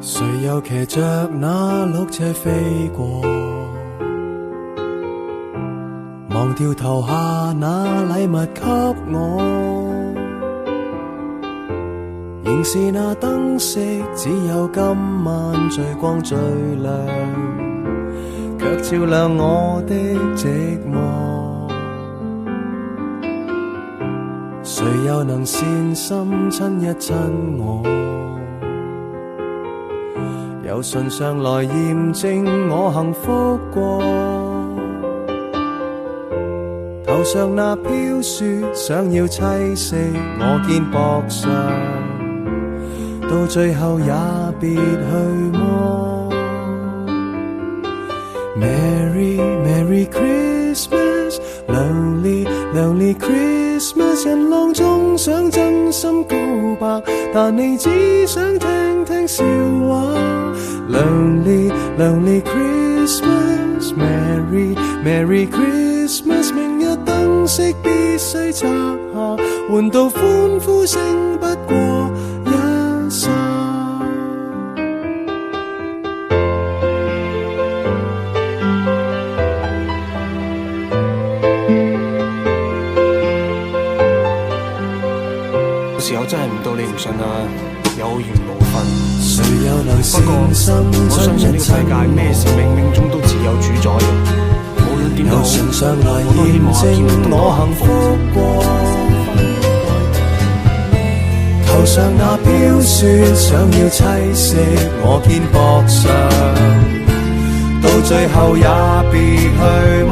誰又騎着那綠車飛過，忘掉投下那禮物給我，仍是那燈飾，只有今晚最光最亮，卻照亮我的寂寞。誰又能善心親一親我，由唇上來驗證我幸福過，頭上那飄雪想要棲息我肩膊上，到最後也別去麼。 Merry Merry Christmas Lonely Lonely Christmas 人浪中想真心告白，但你只想聽聽笑話。Lonely Lonely Christmas Merry Merry Christmas 明日燈飾必須拆下，換到歡呼聲不過一剎。有時候真係唔到你唔信啊，有緣無分。誰又能善心我相信呢個世界咩事冥冥中都自有主宰嘅，無論點都好，我都希望見到我幸福過。頭上那飄雪想要棲息我肩膊上，到最後也別去麼。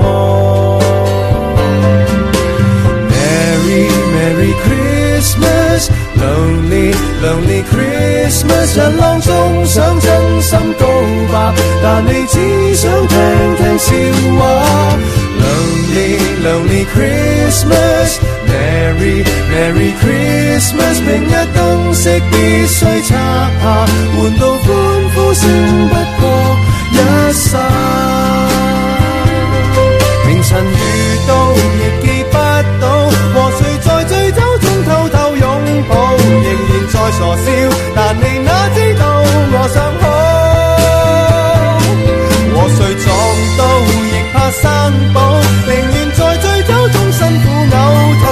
Merry Merry Christmas Lonely Lonely Christmas 人浪中想真心告白，但你只想聽聽笑話。 Lonely Lonely Christmas Merry Merry Christmas 明日燈飾必須拆下，換到歡呼聲不過一剎。明晨遇到亦記不到，和誰在醉酒中偷偷擁抱，仍然在傻笑，但你哪知道我想好。和誰撞到亦怕生保，寧願在醉酒中辛苦嘔吐，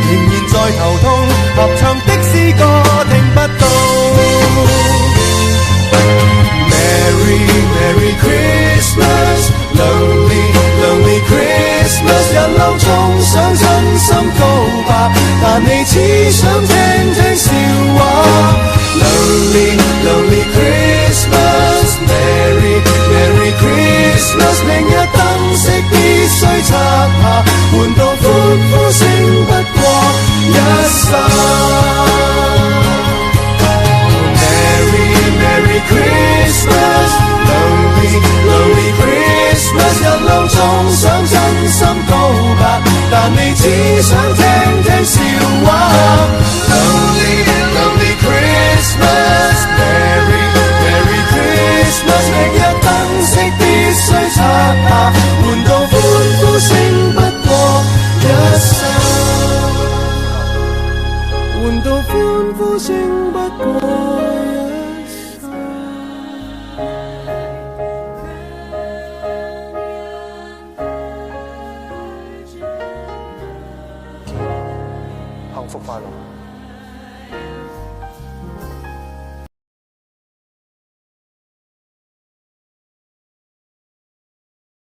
仍然在頭痛，合唱的詩歌聽不到。Merry Merry Christmas Lonely Lonely Christmas 人浪中想真心告白，但你只想聽聽笑話。 Lonely Lonely Christmas Merry Merry Christmas 明日燈飾必須拆下，換到歡呼聲不過一剎。 Merry Merry Christmas Lonely Lonely Christmas 人浪中想真心告白，但你只想聽聽笑話。 Lonely Lonely Christmas Merry Merry Christmas 明日燈飾必須拆下，換到歡呼聲不過一剎，換到歡呼聲不過一剎。幸福快樂。